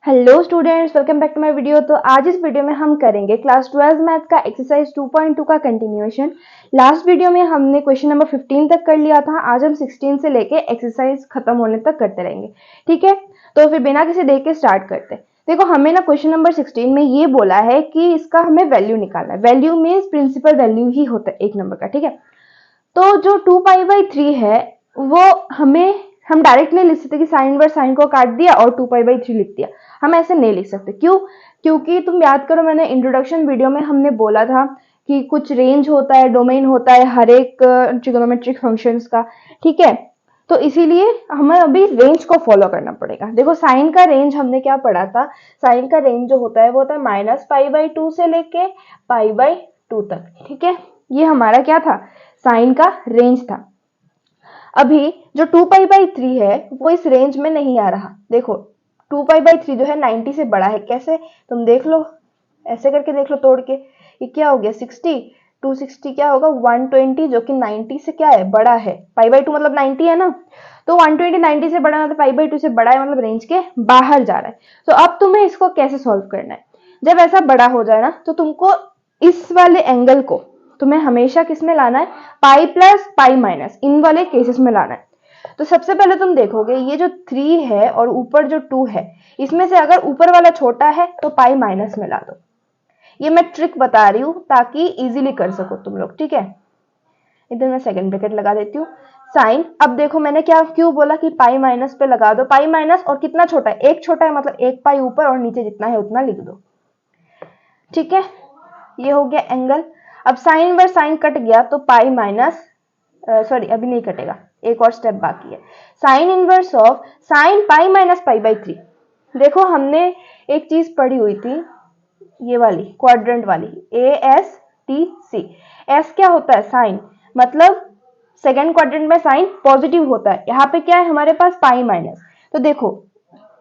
Hello students, welcome back to my video. तो आज इस वीडियो में हम करेंगे क्लास 12 मैथ का एक्सरसाइज 2.2 का कंटिन्यूएशन। लास्ट वीडियो में हमने क्वेश्चन नंबर 15 तक कर लिया था। आज हम 16 से लेके एक्सरसाइज खत्म होने तक करते रहेंगे, ठीक है। तो फिर बिना किसी देख के स्टार्ट करते हैं। देखो, हमें ना क्वेश्चन नंबर 16 में ये बोला है कि इसका हमें वैल्यू निकालना है। वैल्यू मीन्स प्रिंसिपल वैल्यू ही होता है एक नंबर का, ठीक है। तो जो 2π/3 है वो हम डायरेक्ट नहीं लिख सकते कि साइन इनवर्स साइन को काट दिया और 2π/3 लिख दिया। हम ऐसे नहीं लिख सकते। क्यों? क्योंकि तुम याद करो, मैंने इंट्रोडक्शन वीडियो में हमने बोला था कि कुछ रेंज होता है, डोमेन होता है हर एक ट्रिगोनोमेट्रिक फंक्शंस का, ठीक है। तो इसीलिए हमें अभी रेंज को फॉलो करना पड़ेगा। देखो, साइन का रेंज हमने क्या पढ़ा था। साइन का रेंज जो होता है वो होता है -π/2 से लेके π/2 तक, ठीक है। ये हमारा क्या था? साइन का रेंज था। अभी जो 2π/3 है वो इस रेंज में नहीं आ रहा। देखो, 2π/3 जो है 90 से बड़ा है। कैसे? तुम देख लो, ऐसे करके देख लो तोड़ के। ये क्या हो गया? 60। 260 क्या होगा? 120, जो कि 90 से क्या है? बड़ा है। π/2 मतलब 90 है ना। तो 120 90 से बड़ा मतलब π/2 से बड़ा है, मतलब रेंज के बाहर जा रहा है। तो अब तुम्हें इसको कैसे सॉल्व करना है? जब ऐसा बड़ा हो जाए ना, तो तुमको इस वाले एंगल को तुम्हें हमेशा किस में लाना है? पाई प्लस पाई माइनस, इन वाले केसेस में लाना है। तो सबसे पहले तुम देखोगे ये जो 3 है और ऊपर जो 2 है, इसमें से अगर ऊपर वाला छोटा है तो पाई माइनस में ला दो। ये मैं ट्रिक बता रही हूं ताकि इजीली कर सको तुम लोग, ठीक है। इधर मैं सेकंड ब्रैकेट लगा देती हूँ। साइन, अब देखो मैंने क्या क्यों बोला कि पाई माइनस पे लगा दो। पाई माइनस और कितना छोटा है? एक छोटा है, मतलब एक पाई ऊपर और नीचे जितना है उतना लिख दो, ठीक है। ये हो गया एंगल। अब साइन इनवर्स साइन कट गया तो पाई माइनस, सॉरी अभी नहीं कटेगा, एक और स्टेप बाकी है। Sine inverse of sine pi minus π/3। देखो, हमने एक चीज पढ़ी हुई थी, ये वाली क्वाड्रेंट वाली, ASTC। एस क्या होता है? साइन, मतलब सेकेंड क्वाड्रेंट में साइन पॉजिटिव होता है। यहाँ पे क्या है हमारे पास? Pi minus. तो देखो,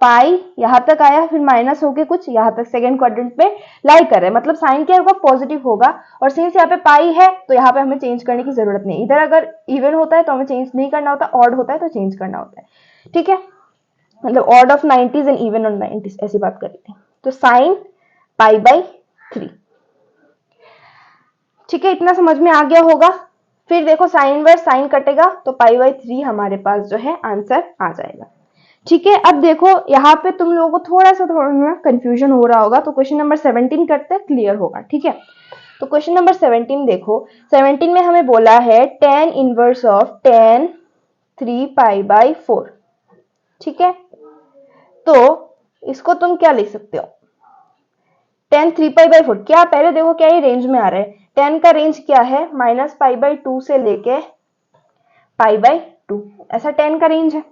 पाई यहां तक आया, फिर माइनस होके कुछ यहां तक सेकेंड क्वाड्रेंट पे लाई कर रहे हैं, मतलब साइन क्या होगा? पॉजिटिव होगा। और सिंस यहाँ पे पाई है तो यहाँ पे हमें चेंज करने की जरूरत नहीं। इधर अगर इवन होता है तो हमें चेंज नहीं करना होता, ऑड होता है तो चेंज करना होता है, ठीक है। मतलब odd of 90s and even of 90s, ऐसी बात करी थी। तो साइन π/3, ठीक है। इतना समझ में आ गया होगा। फिर देखो, साइन इनवर्स साइन कटेगा तो π/3 हमारे पास जो है आंसर आ जाएगा, ठीक है। अब देखो, यहाँ पे तुम लोगों को थोड़ा कंफ्यूजन हो रहा होगा, तो क्वेश्चन नंबर 17 करते हैं, क्लियर होगा, ठीक है। तो क्वेश्चन नंबर 17 देखो। 17 में हमें बोला है tan इनवर्स ऑफ tan 3π/4, ठीक है। तो इसको तुम क्या लिख सकते हो? tan 3π/4 क्या? पहले देखो क्या ये रेंज में आ रहा है। tan का रेंज क्या है? -π/2 से लेके π/2, ऐसा tan का रेंज है,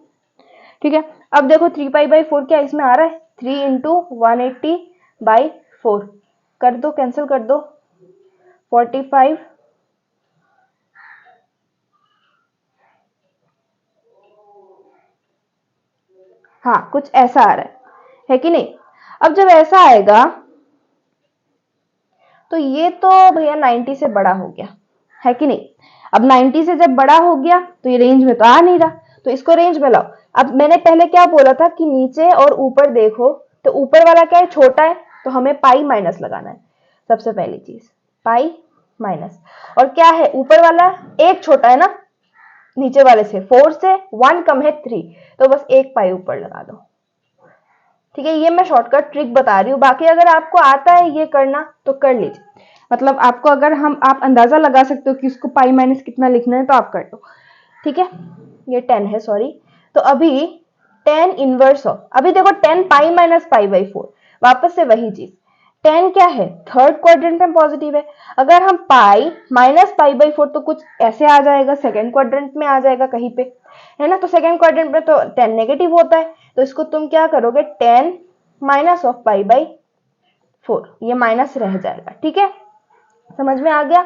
ठीक है। अब देखो 3π/4 क्या इसमें आ रहा है? 3 इंटू 180/4 कर दो, कैंसिल कर दो, 45। हाँ, कुछ ऐसा आ रहा है कि नहीं? अब जब ऐसा आएगा तो ये तो भैया 90 से बड़ा हो गया, है कि नहीं? अब 90 से जब बड़ा हो गया तो ये रेंज में तो आ नहीं रहा, तो इसको रेंज में लाओ। अब मैंने पहले क्या बोला था कि नीचे और ऊपर देखो, तो ऊपर वाला क्या है? छोटा है, तो हमें पाई माइनस लगाना है। सबसे पहली चीज पाई माइनस। और क्या है? ऊपर वाला एक छोटा है ना नीचे वाले से, 4 से 1 कम है 3, तो बस एक पाई ऊपर लगा दो, ठीक है। ये मैं शॉर्टकट ट्रिक बता रही हूँ, बाकी अगर आपको आता है ये करना तो कर लीजिए। मतलब आपको अगर आप अंदाजा लगा सकते हो कि इसको पाई माइनस कितना लिखना है तो आप कर दो, ठीक है। ये 10 है, सॉरी। तो अभी tan इनवर्स ऑफ, अभी देखो 10 पाई माइनस π/4, वापस से वही चीज। 10 क्या है? थर्ड क्वाड्रेंट में पॉजिटिव है। अगर हम पाई माइनस π/4 तो कुछ ऐसे आ जाएगा, सेकेंड क्वाड्रेंट में आ जाएगा कहीं पे, है ना। तो सेकेंड क्वाड्रेंट में तो 10 नेगेटिव होता है, तो इसको तुम क्या करोगे? 10 माइनस ऑफ π/4, ये माइनस रह जाएगा, ठीक है। समझ में आ गया?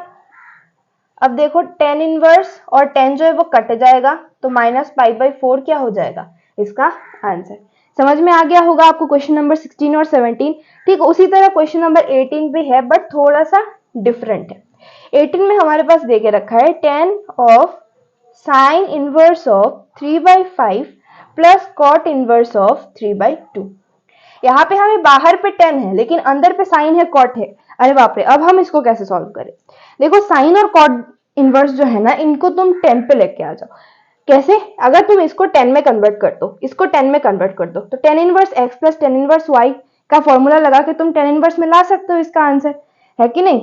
अब देखो tan इनवर्स और tan जो है वो कट जाएगा, तो -π/4 क्या हो जाएगा? इसका आंसर। समझ में आ गया होगा आपको क्वेश्चन नंबर 16 और 17। ठीक उसी तरह क्वेश्चन नंबर 18 भी है, बट थोड़ा सा डिफरेंट है। 18 में हमारे पास दे के रखा है tan of sine inverse of 3/5 plus cot inverse of 3/2। यहाँ पे हमें बाहर पे 10 है लेकिन अंदर पे साइन है कॉट है। अरे बाप रे, अब हम इसको कैसे सॉल्व करें? देखो साइन और कॉट इनवर्स जो है ना, इनको तुम 10 पे लेके आ जाओ। कैसे? अगर तुम इसको 10 में कन्वर्ट कर दो, इसको 10 में कन्वर्ट कर दो, तो tan inverse x plus tan inverse y का फॉर्मूला लगा के तुम tan इनवर्स में ला सकते हो इसका आंसर, है कि नहीं?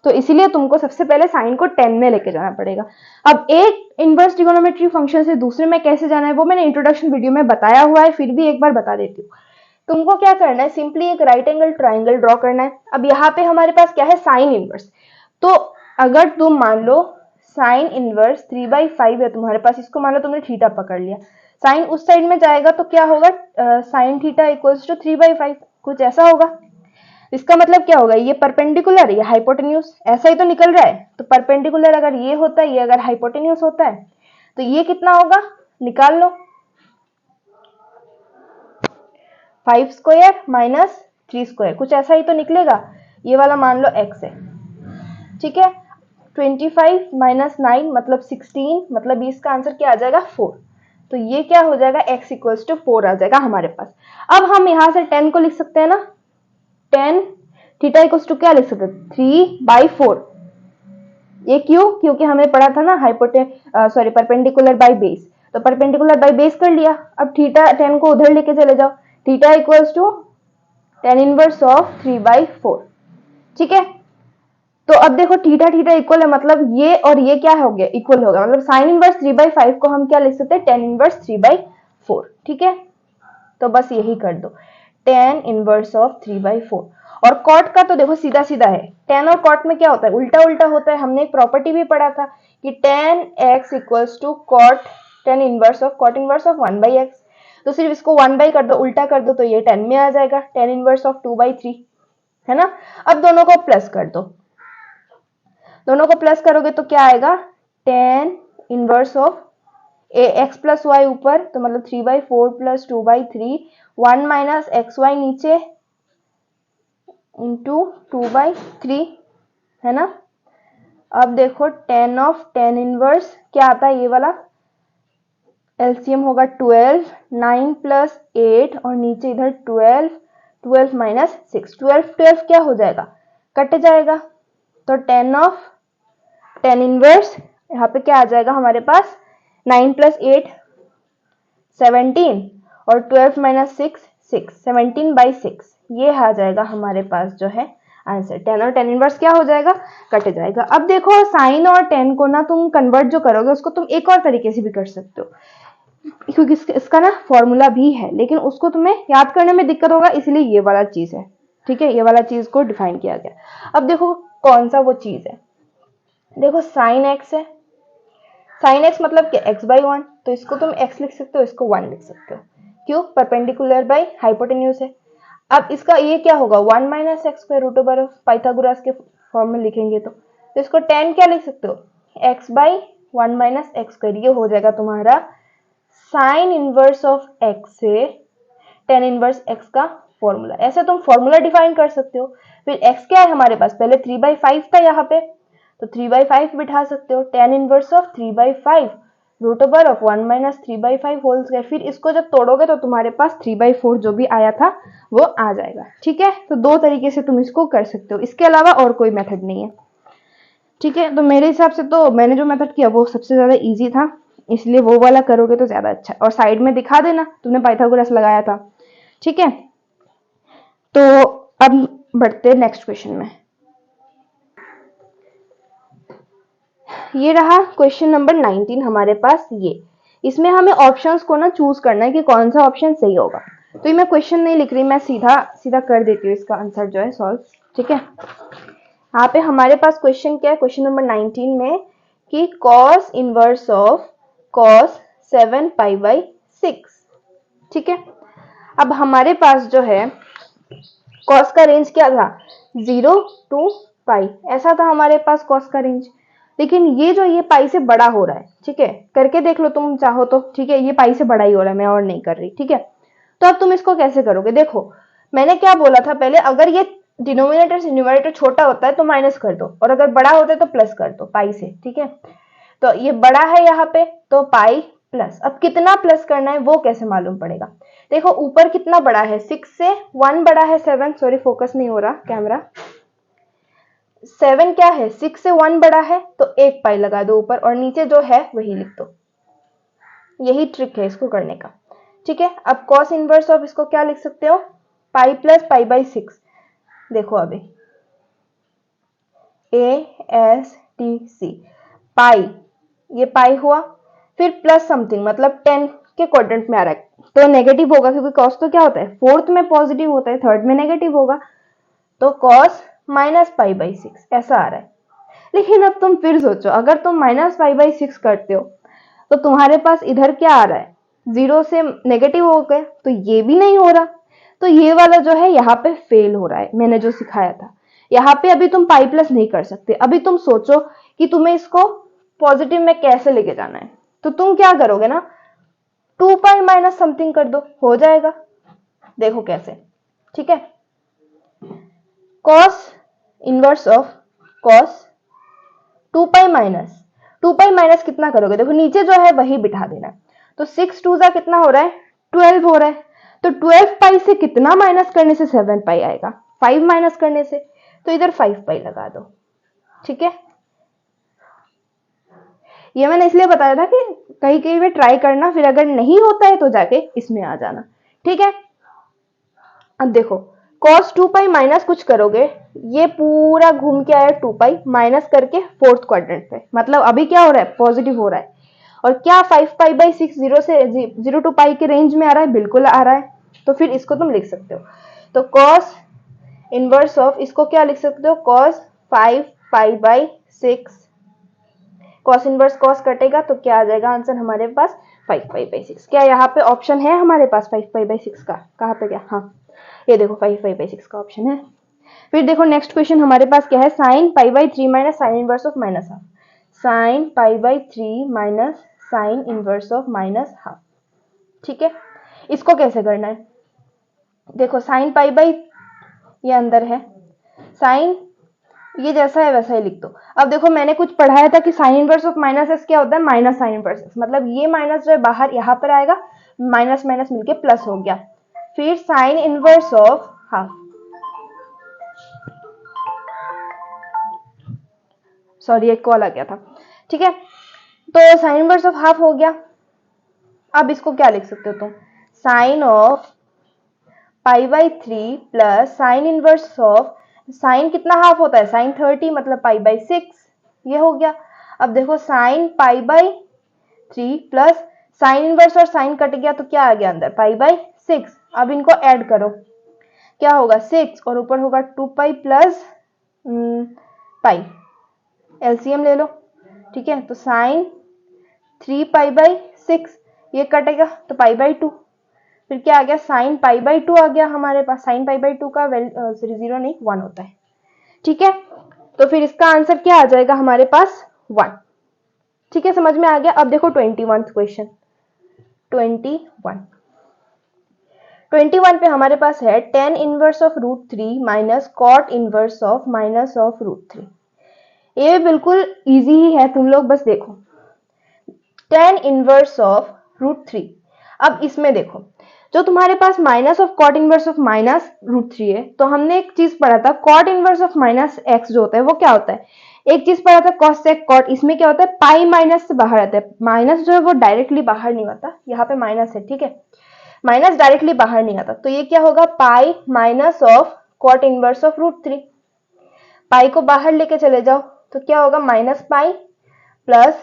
तो इसीलिए तुमको सबसे पहले साइन को 10 में लेके जाना पड़ेगा। अब एक इनवर्स ट्रिगोनोमेट्री फंक्शन से दूसरे में कैसे जाना है वो मैंने इंट्रोडक्शन वीडियो में बताया हुआ है, फिर भी एक बार बता देती हूँ। तुमको क्या करना है, सिंपली एक राइट एंगल ट्राइंगल ड्रॉ करना है। अब यहाँ पे हमारे पास क्या है, साइन इनवर्स। तो अगर तुम मान लो साइन इनवर्स 3/5 है तुम्हारे पास, इसको मान लो तुमने थीटा पकड़ लिया, साइन उस साइड में जाएगा तो क्या होगा, साइन थीटा इक्वल्स टू 3/5, कुछ ऐसा होगा। इसका मतलब क्या होगा, ये परपेंडिकुलर, ये हाइपोटेन्यूज, ऐसा ही तो निकल रहा है। तो परपेंडिकुलर अगर ये होता है, ये अगर हाइपोटेन्यूज होता है, तो ये कितना होगा, निकाल लो। 5 स्क्वायर माइनस 3 स्क्वायर, कुछ ऐसा ही तो निकलेगा। ये वाला मान लो x है, ठीक है। 25 माइनस 9 मतलब 16, मतलब इसका आंसर क्या आ जाएगा, 4। तो ये क्या हो जाएगा, x इक्वल्स टू 4 आ जाएगा हमारे पास। अब हम यहां से 10 को लिख सकते हैं ना, 10 थीटा इक्वल्स टू क्या लिख सकते हैं, 3/4। ये क्यों, क्योंकि हमने पढ़ा था ना परपेंडिकुलर बाय बेस, तो परपेंडिकुलर बाय बेस कर लिया। अब थीटा 10 को उधर लेके चले जाओ, theta equals to tan inverse of 3/4, ठीक है। तो अब देखो थीटा थीटा इक्वल है, मतलब ये और ये क्या हो गया, इक्वल हो गया, मतलब साइन इनवर्स 3/5 को हम क्या लिख सकते हैं, tan इनवर्स 3/4, ठीक है। तो बस यही कर दो, tan इनवर्स ऑफ 3/4। और कॉट का तो देखो सीधा सीधा है, tan और कॉट में क्या होता है, उल्टा उल्टा होता है। हमने एक प्रॉपर्टी भी पढ़ा था कि tan x equals to cot tan inverse of cot inverse of 1/x। तो सिर्फ इसको 1 कर दो, उल्टा कर दो, तो ये 10 में आ जाएगा, tan इनवर्स ऑफ 2/3, है ना। अब दोनों को प्लस कर दो, दोनों को प्लस करोगे तो क्या आएगा, tan inverse of x plus y ऊपर, तो मतलब 3/4 प्लस 2/3, 1 माइनस एक्स वाई नीचे इंटू 2/3, है ना। अब देखो tan ऑफ tan इनवर्स क्या आता है, ये वाला एलसीएम होगा 12, 9 प्लस 8 और नीचे इधर 12, 12 माइनस 6, 12 क्या हो जाएगा, कट जाएगा। तो tan ऑफ tan इनवर्स यहाँ पे क्या आ जाएगा हमारे पास, 9 प्लस 8 17 और 12 माइनस 6 6, 17/6, ये आ जाएगा हमारे पास जो है आंसर। tan और tan इनवर्स क्या हो जाएगा, कट जाएगा। अब देखो साइन और tan को ना तुम कन्वर्ट जो करोगे उसको तुम एक और तरीके से भी कर सकते हो, क्योंकि इसका ना फॉर्मूला भी है, लेकिन उसको तुम्हें याद करने में दिक्कत होगा, इसलिए ये वाला चीज है, ठीक है, ये वाला चीज को डिफाइन किया गया। अब देखो कौन सा वो चीज है, देखो साइन एक्स है, साइन एक्स मतलब क्या, x/1, तो इसको तुम x लिख सकते हो, इसको 1 लिख सकते हो, क्यों, परपेंडिकुलर बाय हाइपोटेन्यूज है। अब इसका ये क्या होगा, 1 minus x square root over Pythagoras के फॉर्म में लिखेंगे तो इसको tan क्या लिख सकते हो, x/1 माइनस एक्स स्क्वायर, ये हो जाएगा तुम्हारा साइन इनवर्स ऑफ x से tan इनवर्स x का फॉर्मूला। ऐसे तुम फॉर्मूला डिफाइन कर सकते हो। फिर x क्या है हमारे पास, पहले 3/5 था यहाँ पे, तो 3/5 बिठा सकते हो, tan inverse of 3/5 root over of 1 minus 3/5 whole square. फिर इसको जब तोड़ोगे तो तुम्हारे पास 3/4 जो भी आया था वो आ जाएगा, ठीक है। तो दो तरीके से तुम इसको कर सकते हो, इसके अलावा और कोई मेथड नहीं है, ठीक है। तो मेरे हिसाब से तो मैंने जो मेथड किया वो सबसे ज्यादा इजी था, इसलिए वो वाला करोगे तो ज्यादा अच्छा है। और साइड में दिखा देना तुमने पाइथागोरस लगाया था, ठीक है। तो अब बढ़ते हैं नेक्स्ट क्वेश्चन में। ये रहा क्वेश्चन नंबर 19 हमारे पास। ये इसमें हमें ऑप्शंस को ना चूज करना है कि कौन सा ऑप्शन सही होगा। तो ये मैं क्वेश्चन नहीं लिख रही, मैं सीधा सीधा कर देती हूँ इसका आंसर जो है सॉल्व, ठीक है। यहाँ पे हमारे पास क्वेश्चन क्या है, क्वेश्चन नंबर 19 में कि cos इनवर्स ऑफ cos 7π/6, ठीक है। अब हमारे पास जो है cos का रेंज क्या था, 0 to पाई, ऐसा था हमारे पास cos का रेंज। लेकिन ये पाई से बड़ा हो रहा है, ठीक है, करके देख लो तुम चाहो तो, ठीक है, ये पाई से बड़ा ही हो रहा है, मैं और नहीं कर रही, ठीक है। तो अब तुम इसको कैसे करोगे, देखो मैंने क्या बोला था पहले, अगर ये डिनोमिनेटर से न्यूमरेटर छोटा होता है तो माइनस कर दो, और अगर बड़ा होता है तो प्लस कर दो पाई से, ठीक है। तो ये बड़ा है यहाँ पे तो पाई प्लस। अब कितना प्लस करना है वो कैसे मालूम पड़ेगा? देखो ऊपर कितना बड़ा है, 6 से 1 बड़ा है 7, सॉरी फोकस नहीं हो रहा कैमरा। 7 क्या है, 6 से 1 बड़ा है, तो एक पाई लगा दो ऊपर और नीचे जो है वही लिख दो। यही ट्रिक है इसको करने का, ठीक है। अब कॉस इनवर्स ऑफ इसको क्या लिख सकते हो, पाई प्लस पाई बाई 6। देखो अभी ASTC पाई, ये पाई हुआ, फिर प्लस समथिंग मतलब 10 के क्वाड्रेंट में आ रहा है तो नेगेटिव होगा, क्योंकि कॉस तो क्या होता है, फोर्थ में पॉजिटिव होता है, थर्ड में नेगेटिव होगा, तो कॉस माइनस पाई बाई 6 ऐसा आ रहा है। लेकिन अब तुम फिर सोचो, अगर तुम माइनस पाई बाई 6 करते हो तो तुम्हारे पास इधर क्या आ रहा है, 0 से नेगेटिव हो गए, तो ये भी नहीं हो रहा, तो ये वाला जो है यहाँ पे फेल हो रहा है। मैंने जो सिखाया था यहाँ पे अभी तुम पाई प्लस नहीं कर सकते। अभी तुम सोचो कि तुम्हें इसको पॉजिटिव में कैसे लेके जाना है, तो तुम क्या करोगे ना, 2 पाई माइनस समथिंग कर दो, हो जाएगा। देखो कैसे, ठीक है। Cos inverse of cos 2 pi minus कितना करोगे, देखो नीचे जो है वही बिठा देना है, तो 6 2 जा कितना हो रहा है, 12 हो रहा है, तो 12 पाई से कितना माइनस करने से 7 पाई आएगा, 5 माइनस करने से, तो इधर 5 पाई लगा दो, ठीक है। ये मैंने इसलिए बताया था कि कहीं कहीं पे ट्राई करना, फिर अगर नहीं होता है तो जाके इसमें आ जाना, ठीक है। अब देखो cos 2 पाई माइनस कुछ करोगे, ये पूरा घूम के आया 2 पाई माइनस करके फोर्थ क्वाड्रेंट पे, मतलब अभी क्या हो रहा है, पॉजिटिव हो रहा है। और क्या 5 पाई बाई 6 0 से 0 टू पाई के रेंज में आ रहा है, बिल्कुल आ रहा है, तो फिर इसको तुम लिख सकते हो। तो cos इनवर्स ऑफ इसको क्या लिख सकते हो, cos 5 pi by 6, cos inverse cos कटेगा तो क्या आ जाएगा आंसर हमारे पास, 5 पाई बाई 6। क्या यहाँ पे ऑप्शन है हमारे पास 5 पाई बाई 6 का, कहाँ पे, क्या, हाँ ये देखो 5 पाई बाई 6 का ऑप्शन है। फिर देखो नेक्स्ट क्वेश्चन हमारे पास क्या है, sine pi by 3 minus sign inverse of minus half. Sine pi by 3 minus sign inverse of minus half, ठीक है। इसको कैसे करना है, देखो साइन पाई बाई ये अंदर है, साइन ये जैसा है वैसा ही लिख दो। अब देखो मैंने कुछ पढ़ाया था कि sign inverse of minus x क्या होता है, माइनस साइन इनवर्स एक्स, मतलब ये माइनस जो है बाहर यहाँ पर आएगा, माइनस माइनस मिलके प्लस हो गया। फिर sign inverse of half, sorry एक कॉल आ गया था, ठीक है। तो साइन इनवर्स ऑफ हाफ हो गया। अब इसको क्या लिख सकते हो तुम, sine of pi by 3 plus sine inverse of, sine कितना हाफ होता है, साइन 30 मतलब पाई बाई 6, ये हो गया। अब देखो sine pi by 3 plus sine inverse और साइन कट गया तो क्या आ गया अंदर, पाई बाई 6। अब इनको ऐड करो, क्या होगा 6 और ऊपर होगा 2 पाई प्लस पाई, एलसीएम ले लो, ठीक है। तो साइन 3 पाई बाई 6, ये कटेगा तो पाई बाई 2, फिर क्या आ गया, साइन पाई बाई 2 आ गया हमारे पास। साइन पाई बाई 2 का वैल्यू 0 नहीं 1 होता है, ठीक है। तो फिर इसका आंसर क्या आ जाएगा हमारे पास 1, ठीक है, समझ में आ गया। अब देखो 21 क्वेश्चन, 21 पे हमारे पास है tan inverse of root 3 minus cot inverse of minus of root 3। ये बिल्कुल इजी ही है, तुम लोग बस देखो tan इनवर्स ऑफ रूट 3। अब इसमें देखो जो तुम्हारे पास minus of cot inverse of minus root 3 है, तो हमने एक चीज पढ़ा था cot inverse of minus x जो होता है वो क्या होता है, एक चीज पढ़ा था कॉस सेक कॉट, इसमें क्या होता है पाई माइनस से बाहर आता है, माइनस जो है वो डायरेक्टली बाहर नहीं आता, यहाँ पे माइनस है, ठीक है, माइनस डायरेक्टली बाहर नहीं आता, तो ये क्या होगा pi minus of cot inverse of root 3। Pi को बाहर लेके चले जाओ तो क्या होगा minus pi plus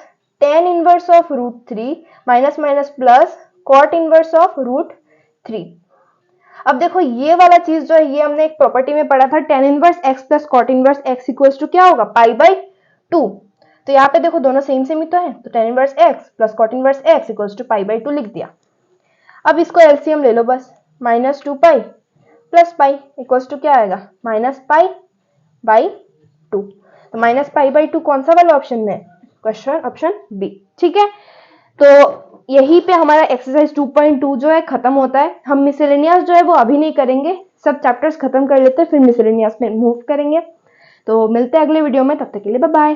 tan inverse of root 3 minus minus plus cot inverse of root 3। अब देखो ये वाला चीज जो है ये हमने एक प्रॉपर्टी में पढ़ा था, tan inverse x plus cot inverse x equals to क्या होगा पाई बाई 2। तो यहाँ पे देखो दोनों सेम सेम ही तो है, तो tan inverse x plus cot inverse x equals to pi by 2 लिख दिया। अब इसको एलसीएम ले लो बस, minus 2 pi plus pi equals to क्या आएगा माइनस पाई बाई 2। तो माइनस पाई बाई 2 कौन सा वाला ऑप्शन में, क्वेश्चन ऑप्शन बी, ठीक है। तो यहीं पे हमारा एक्सरसाइज 2.2 जो है खत्म होता है। हम मिसलेनियस जो है वो अभी नहीं करेंगे, सब चैप्टर्स खत्म कर लेते हैं फिर मिसलेनियस में मूव करेंगे। तो मिलते हैं अगले वीडियो में, तब तक के लिए बाय बाय।